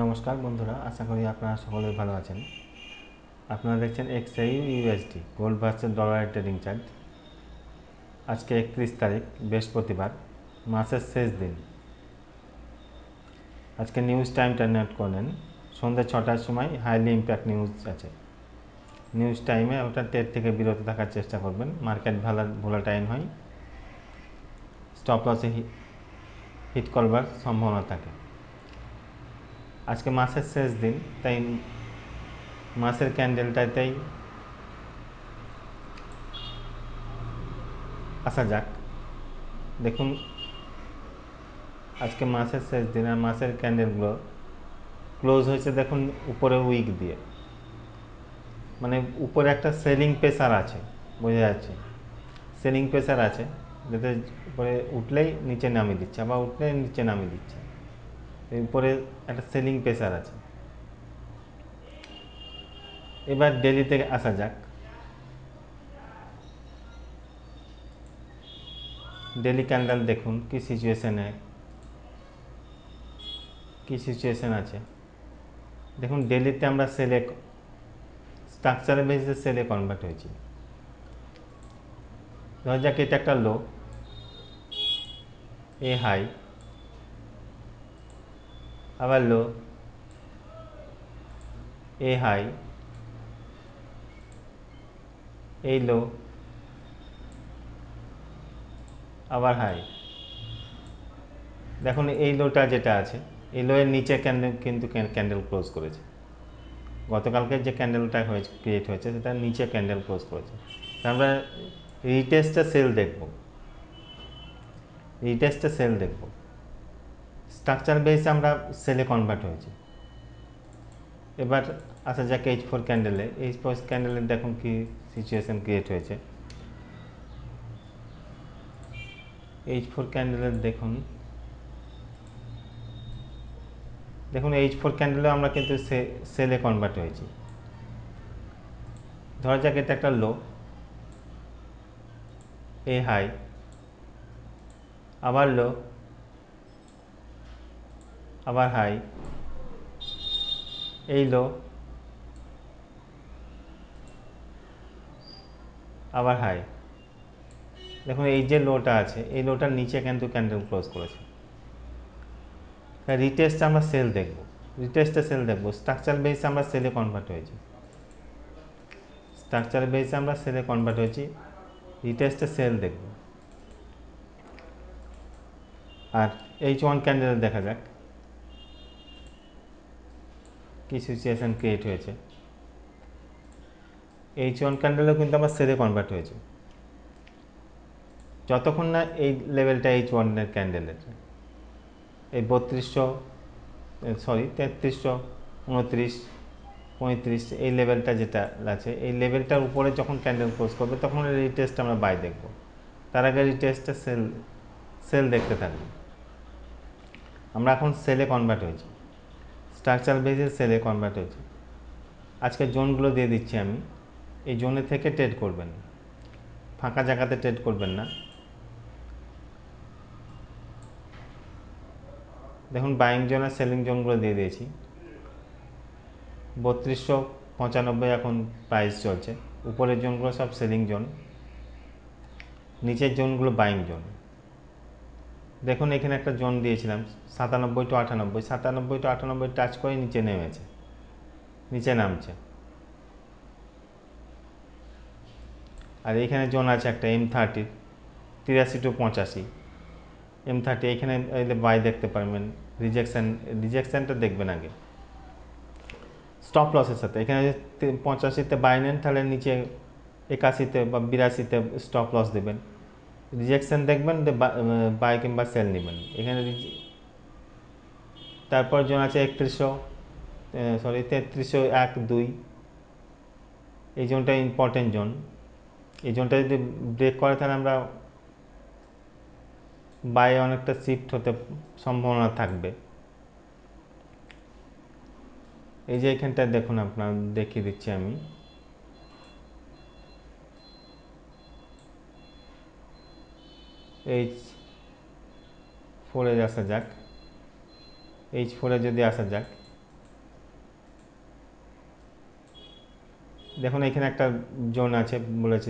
নমস্কার বন্ধুরা, আশা করি আপনারা সকলেই ভালো আছেন। আপনারা দেখছেন এক্সআই ইউএসডি গোল্ড ভার্সেস ডলারের ট্রেডিং চার্ট। আজকে 31 তারিখ, বৃহস্পতিবার, মাসের শেষ দিন। আজকে নিউজ টাইমটা নোট করেন, সন্ধ্যা 6টার সময় হাইলি ইম্প্যাক্ট নিউজ আছে। নিউজ টাইমে ওটা ট্রেড থেকে বিরত থাকার চেষ্টা করবেন। মার্কেট ভোলাটাইল হয়, স্টপ লসে হিট করবার সম্ভাবনা থাকে। আজকে মাসের শেষ দিন, তাই মাসের ক্যান্ডেলটাতেই আসা যাক। দেখুন, আজকে মাসের শেষ দিন আর মাসের ক্যান্ডেলগুলো ক্লোজ হয়েছে দেখুন উপরে উইক দিয়ে, মানে উপরে একটা সেলিং প্রেসার আছে, বোঝা যাচ্ছে সেলিং প্রেসার আছে, যাতে উপরে উঠলেই নিচে নামিয়ে দিচ্ছে, আবার উঠলেই নিচে নামিয়ে দিচ্ছে। উপরে একটা সেলিং প্রেসার আছে। এবার ডেলিতে আসা যাক। ডেলি ক্যান্ডেল দেখুন কি সিচুয়েশন আছে। দেখুন ডেলিতে আমরা স্ট্রাকচারের বেসিসে সেলে কনভার্ট হয়েছি। ধরা যাক এটা একটা লো, এ হাই, আবার লো, এ হাই, এই লো, আবার হাই। দেখুন এই লোটা যেটা আছে, এই লোয়ের নিচে কিন্তু ক্যান্ডেল ক্লোজ করেছে। গতকালকে যে ক্যান্ডেলটা ক্রিয়েট হয়েছে সেটা নিচে ক্যান্ডেল ক্লোজ করেছে। আমরা রিটেস্টে সেল দেখব। স্ট্রাকচার বেসে আমরা সেলে কনভার্ট হয়েছি। এবার আসা যাক H4 ক্যান্ডেলে। H4 ক্যান্ডেলে দেখুন কি সিচুয়েশন ক্রিয়েট হয়েছে। H4 ক্যান্ডেলে দেখুন H4 ক্যান্ডেলে আমরা কিন্তু সেলে কনভার্ট হয়েছি। ধরা যাক এটা একটা লো, এ হাই, আবার লো, আবার হাই, এই লো, আবার হাই। দেখুন এই যে লোটা আছে, এই লোটার নিচে কিন্তু ক্যান্ডেল ক্লোজ করেছে। রিটেস্টে আমরা সেল দেখব, স্ট্রাকচার বেসে আমরা সেলে কনভার্ট হয়েছি। রিটেস্টে সেল দেখব। আর H1 ক্যান্ডেল দেখা যাক কি সিচুয়েশন ক্রিয়েট হয়েছে। H1 ক্যান্ডেলও কিন্তু আমার সেলে কনভার্ট হয়েছে, যতক্ষণ না এই লেভেলটা H1 এর ক্যান্ডেলের, এই 3300, 29, 35, এই লেভেলটা যেটা আছে, এই লেভেলটার উপরে যখন ক্যান্ডেল ক্লোজ করবে তখন রিটেস্ট আমরা বাই দেখব। তার আগে রিটেস্টে সেল দেখতে থাকবো। আমরা এখন সেলে কনভার্ট হয়েছি, স্ট্রাকচার বেসে সেলে কনভার্ট হয়েছে। আজকে জোনগুলো দিয়ে দিচ্ছি আমি, এই জোনে থেকে ট্রেড করবেন, ফাঁকা জায়গাতে ট্রেড করবেন না। দেখুন বাইং জোন আর সেলিং জোনগুলো দিয়ে দিয়েছি। 3295 এখন প্রাইস চলছে। উপরের জোনগুলো সব সেলিং জোন, নিচের জোনগুলো বাইং জোন। দেখুন এখানে একটা জোন দিয়েছিলাম 97 টু 98, 97 টু 98 টাচ করে নিচে নামছে। আর এখানে জোন আছে একটা M30, 83 টু 85, M30, এখানে বাই দেখতে পারবেন। রিজেকশনটা দেখবেন আগে স্টপ লসের সাথে। এখানে 85-তে বাই নেন, তাহলে নিচে 81-তে বা 82-তে স্টপ লস দেবেন। রিজেকশন দেখবেন, বাই কিংবা সেল নেবেন। এখানে তারপর জোন আছে 3301-2, এই জোনটা ইম্পর্টেন্ট জোন। এই জোনটা যদি ব্রেক করে তাহলে আমরা বাই অনেকটা শিফট হতে সম্ভাবনা থাকবে। এই যে এখানটা দেখুন, আপনার দেখিয়ে দিচ্ছি আমি। H4 আসা যাক। H4 যদি আসা যাক, দেখুন এখানে একটা জোন আছে বলেছি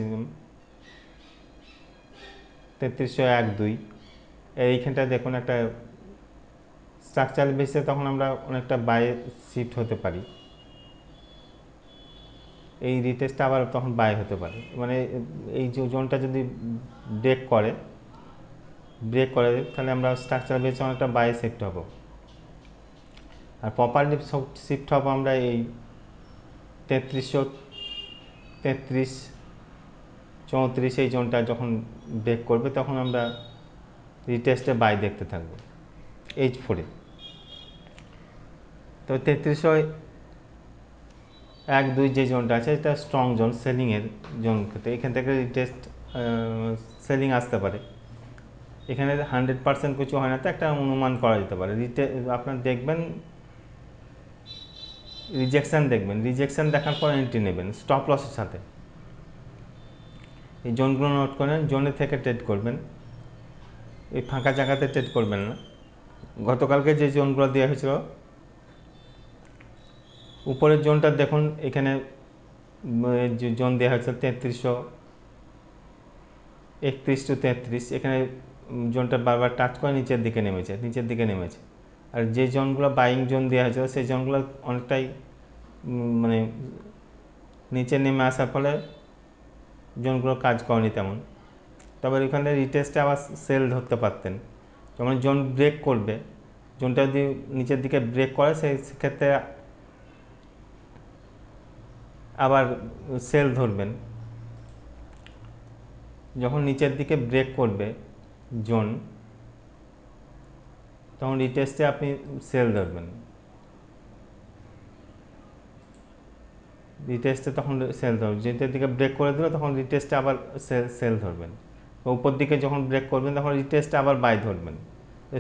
3301-2, এইখানটা দেখুন একটা স্ট্রাকচার বেসে তখন আমরা অনেকটা বাই শিফট হতে পারি, এই রিটেস্টটা আবার তখন বাই হতে পারে, মানে এই যে জোনটা যদি ব্রেক করে তাহলে আমরা স্ট্রাকচার বেসে অনেকটা বাই শিফট হব। আর প্রপারলি শিফট হব আমরা এই 3334 এই জোনটা যখন ব্রেক করবে তখন আমরা রিটেস্টে বাই দেখতে থাকবো H4-এ। তো 3301-2 যে জোনটা আছে এটা স্ট্রং জোন, সেলিংয়ের জোন ক্ষেত্রে এখান থেকে রিটেস্ট সেলিং আসতে পারে। এখানে 100% কিছু হয় না, তো একটা অনুমান করা যেতে পারে। আপনার দেখবেন রিজেকশন দেখার পর এন্ট্রি নেবেন স্টপ লসের সাথে। এই জোনগুলো নোট করেন, জোনে থেকে ট্রেড করবেন, এই ফাঁকা জায়গাতে ট্রেড করবেন না। গতকালকে যে জোনগুলো দেওয়া হয়েছিল, উপরের জোনটা দেখুন এখানে যে জোন দেওয়া হয়েছে 3331-33, এখানে জোনটা বারবার টাচ করে নিচের দিকে নেমেছে। আর যে জোনগুলো বাইং জোন দেওয়া হয়েছিল সেই জোনগুলো অনেকটাই মানে নিচে নেমে আসার ফলে জোনগুলো কাজ করেনি তেমন। তবে এখানে রিটেস্টে আবার সেল ধরতে পারতেন, যখন জোন ব্রেক করবে, জোনটা যদি নিচের দিকে ব্রেক করে সেক্ষেত্রে আবার সেল ধরবেন। যখন নিচের দিকে ব্রেক করবে জোন, তখন রিটেস্টে আপনি সেল ধরবেন, রিটেস্টে তখন সেল ধরবেন। যেটার দিকে ব্রেক করে দিল তখন রিটেস্টে আবার সেল ধরবেন। উপর দিকে যখন ব্রেক করবেন তখন রিটেস্টে আবার বাই ধরবেন,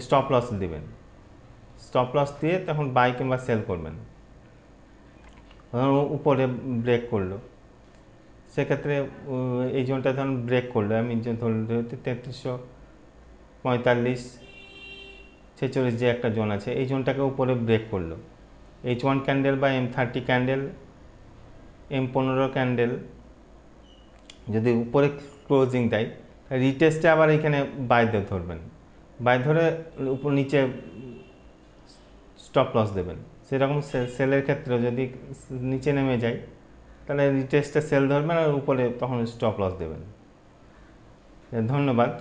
স্টপ লস দিবেন, স্টপ লস দিয়ে তখন বাই কিংবা সেল করবেন। উপরে ব্রেক করলো, সেক্ষেত্রে এই জোনটা যখন ব্রেক করলো, আমি যে ধরুন 3345-46 যে একটা জোন আছে, এই জোনটাকে উপরে ব্রেক করলো, H1 ক্যান্ডেল বা M30 ক্যান্ডেল, M15 ক্যান্ডেল যদি উপরে ক্লোজিং দেয়, রিটেস্টে আবার এখানে বাই ধরবেন, বাই ধরে উপর নিচে স্টপ লস দেবেন। সেরকম সেলের ক্ষেত্রে যদি নিচে নেমে যায় তাহলে রিটেস্টে সেল ধরবেন আর উপরে তখন স্টপ লস দেবেন। ধন্যবাদ।